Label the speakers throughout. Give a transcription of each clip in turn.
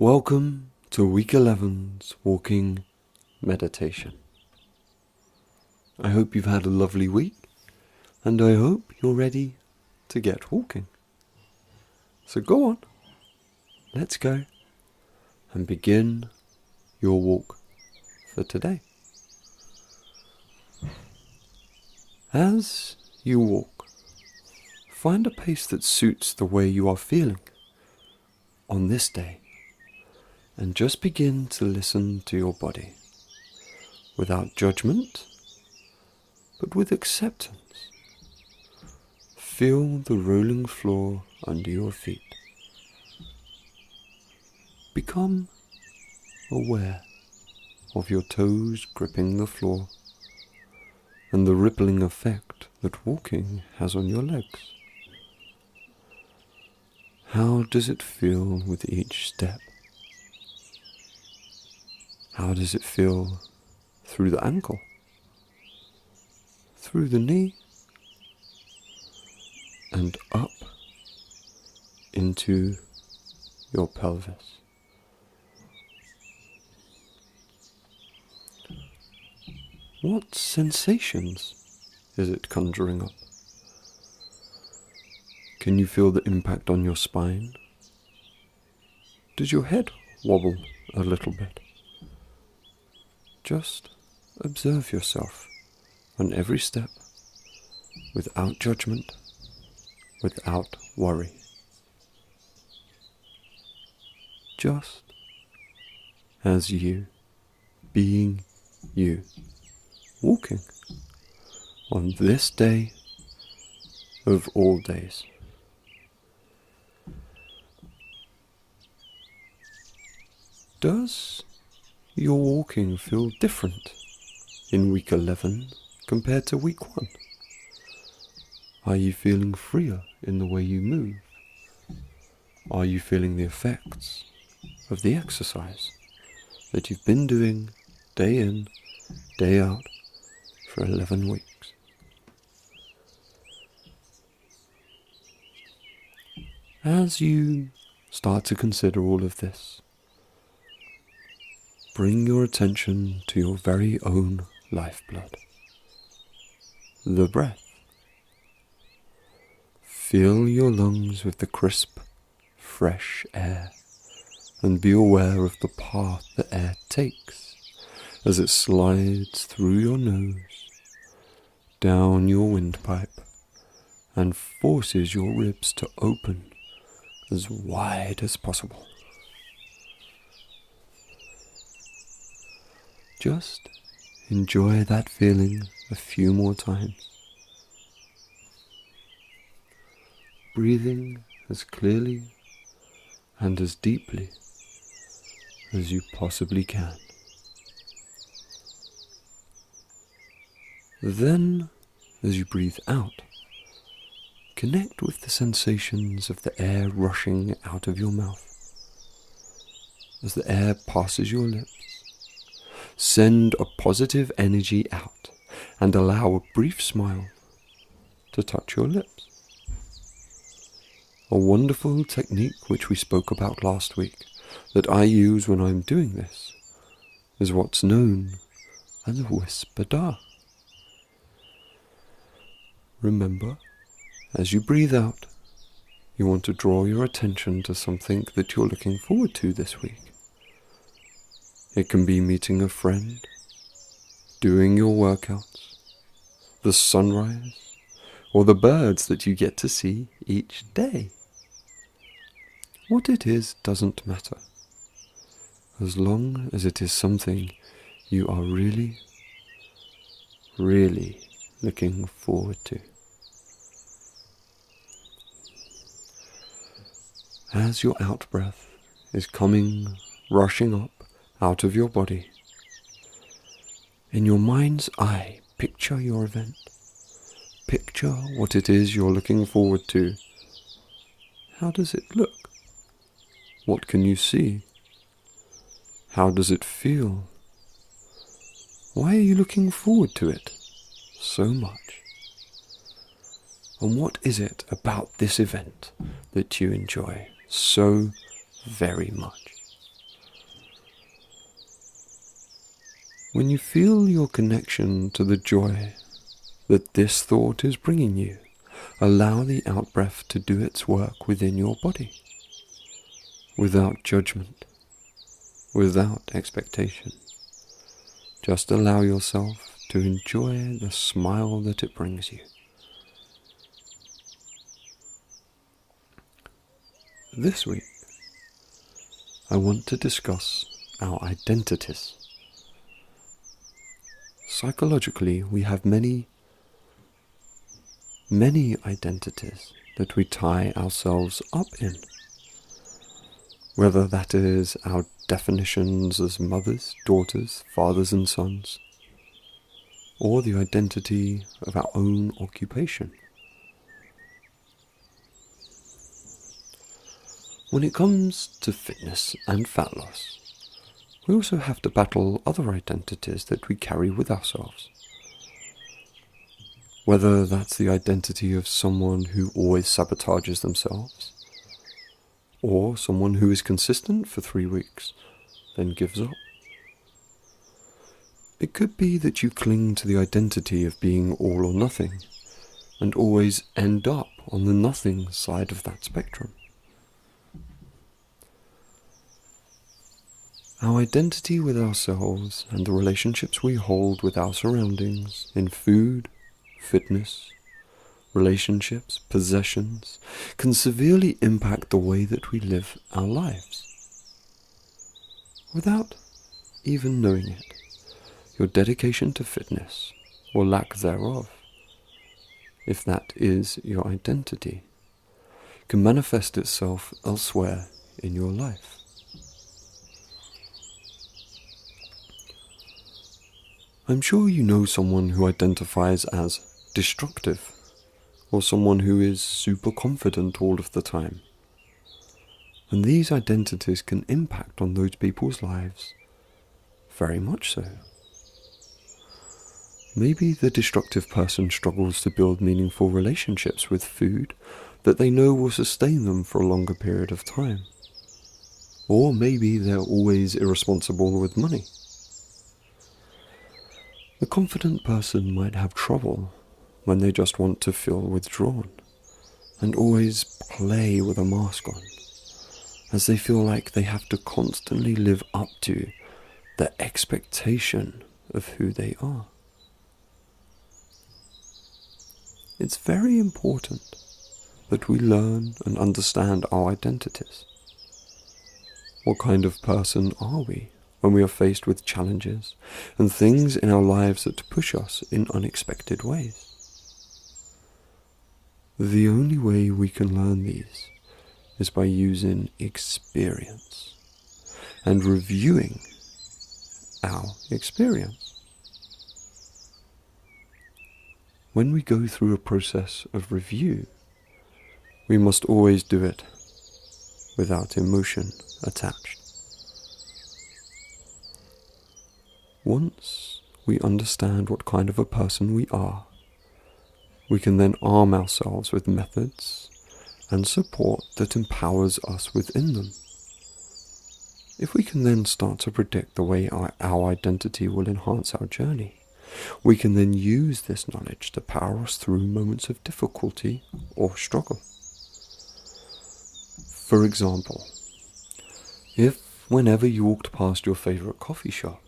Speaker 1: Welcome to week 11's walking meditation. I hope you've had a lovely week, and I hope you're ready to get walking. So go on, let's go and begin your walk for today. As you walk, find a pace that suits the way you are feeling on this day. And just begin to listen to your body, without judgment, but with acceptance. Feel the rolling floor under your feet. Become aware of your toes gripping the floor and the rippling effect that walking has on your legs. How does it feel with each step? How does it feel through the ankle, through the knee, and up into your pelvis? What sensations is it conjuring up? Can you feel the impact on your spine? Does your head wobble a little bit? Just observe yourself on every step, without judgment, without worry. Just as you, being you, walking on this day of all days. Does your walking feel different in week 11 compared to week 1? Are you feeling freer in the way you move? Are you feeling the effects of the exercise that you've been doing day in, day out for 11 weeks? As you start to consider all of this, bring your attention to your very own lifeblood, the breath. Fill your lungs with the crisp, fresh air, and be aware of the path the air takes as it slides through your nose, down your windpipe, and forces your ribs to open as wide as possible. Just enjoy that feeling a few more times. Breathing as clearly and as deeply as you possibly can. Then, as you breathe out, connect with the sensations of the air rushing out of your mouth. As the air passes your lips, send a positive energy out and allow a brief smile to touch your lips. A wonderful technique which we spoke about last week that I use when I'm doing this is what's known as a whisper da. Remember, as you breathe out, you want to draw your attention to something that you're looking forward to this week. It can be meeting a friend, doing your workouts, the sunrise, or the birds that you get to see each day. What it is doesn't matter, as long as it is something you are really, really looking forward to. As your out-breath is coming, rushing up out of your body, in your mind's eye, picture your event. Picture what it is you're looking forward to. How does it look? What can you see? How does it feel? Why are you looking forward to it so much? And what is it about this event that you enjoy so very much? When you feel your connection to the joy that this thought is bringing you, allow the out-breath to do its work within your body, without judgment, without expectation. Just allow yourself to enjoy the smile that it brings you. This week, I want to discuss our identities. Psychologically, we have many identities that we tie ourselves up in. Whether that is our definitions as mothers, daughters, fathers and sons, or the identity of our own occupation. When it comes to fitness and fat loss, we also have to battle other identities that we carry with ourselves. Whether that's the identity of someone who always sabotages themselves, or someone who is consistent for 3 weeks, then gives up. It could be that you cling to the identity of being all or nothing, and always end up on the nothing side of that spectrum. Our identity with ourselves and the relationships we hold with our surroundings in food, fitness, relationships, possessions, can severely impact the way that we live our lives. Without even knowing it, your dedication to fitness, or lack thereof, if that is your identity, can manifest itself elsewhere in your life. I'm sure you know someone who identifies as destructive, or someone who is super confident all of the time. And these identities can impact on those people's lives, very much so. Maybe the destructive person struggles to build meaningful relationships with food that they know will sustain them for a longer period of time. Or maybe they're always irresponsible with money. The confident person might have trouble when they just want to feel withdrawn, and always play with a mask on, as they feel like they have to constantly live up to the expectation of who they are. It's very important that we learn and understand our identities. What kind of person are we when we are faced with challenges and things in our lives that push us in unexpected ways? The only way we can learn these is by using experience and reviewing our experience. When we go through a process of review, we must always do it without emotion attached. Once we understand what kind of a person we are, we can then arm ourselves with methods and support that empowers us within them. If we can then start to predict the way our identity will enhance our journey, we can then use this knowledge to power us through moments of difficulty or struggle. For example, if whenever you walked past your favorite coffee shop,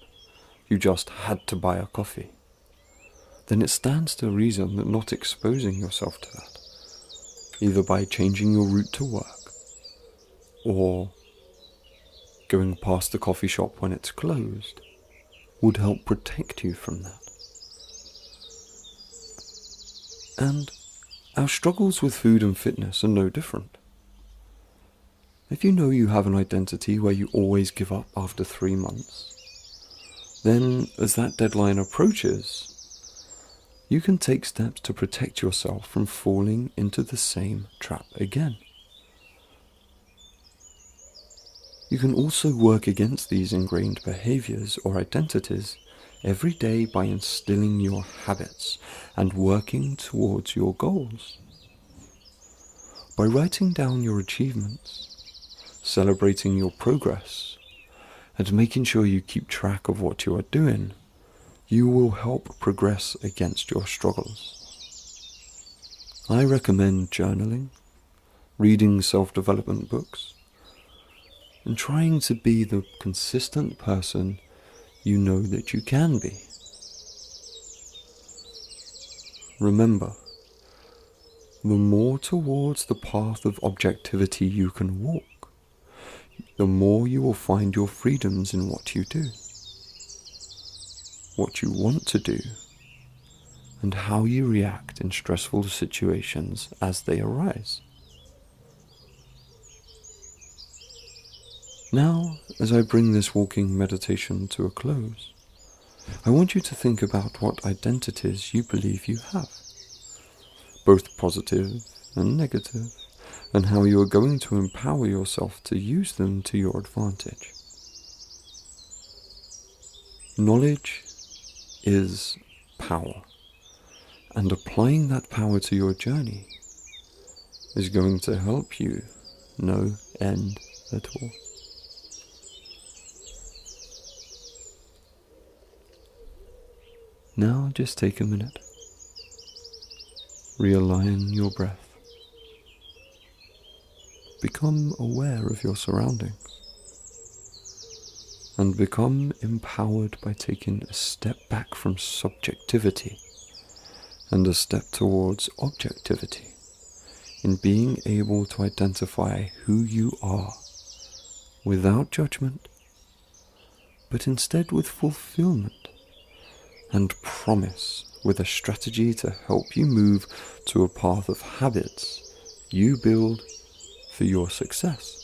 Speaker 1: you just had to buy a coffee, then it stands to reason that not exposing yourself to that, either by changing your route to work, or going past the coffee shop when it's closed, would help protect you from that. And our struggles with food and fitness are no different. If you know you have an identity where you always give up after 3 months, then as that deadline approaches, you can take steps to protect yourself from falling into the same trap again. You can also work against these ingrained behaviors or identities every day by instilling your habits and working towards your goals. By writing down your achievements, celebrating your progress, and making sure you keep track of what you are doing, you will help progress against your struggles. I recommend journaling, reading self-development books, and trying to be the consistent person you know that you can be. Remember, the more towards the path of objectivity you can walk, the more you will find your freedoms in what you do, what you want to do, and how you react in stressful situations as they arise. Now, as I bring this walking meditation to a close, I want you to think about what identities you believe you have, both positive and negative, and how you are going to empower yourself to use them to your advantage. Knowledge is power, and applying that power to your journey is going to help you no end at all. Now just take a minute. Realign your breath. Become aware of your surroundings. And become empowered by taking a step back from subjectivity and a step towards objectivity in being able to identify who you are without judgment, but instead with fulfillment and promise, with a strategy to help you move to a path of habits you build for your success.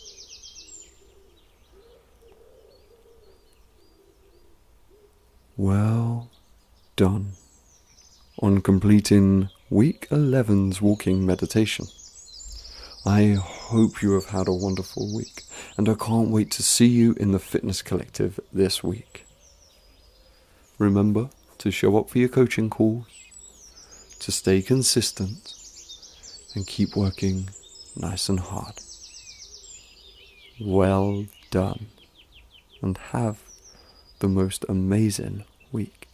Speaker 1: Well done on completing week 11's walking meditation. I hope you have had a wonderful week, and I can't wait to see you in the Fitness Collective this week. Remember to show up for your coaching calls, to stay consistent, and keep working nice and hard. Well done, and have the most amazing week.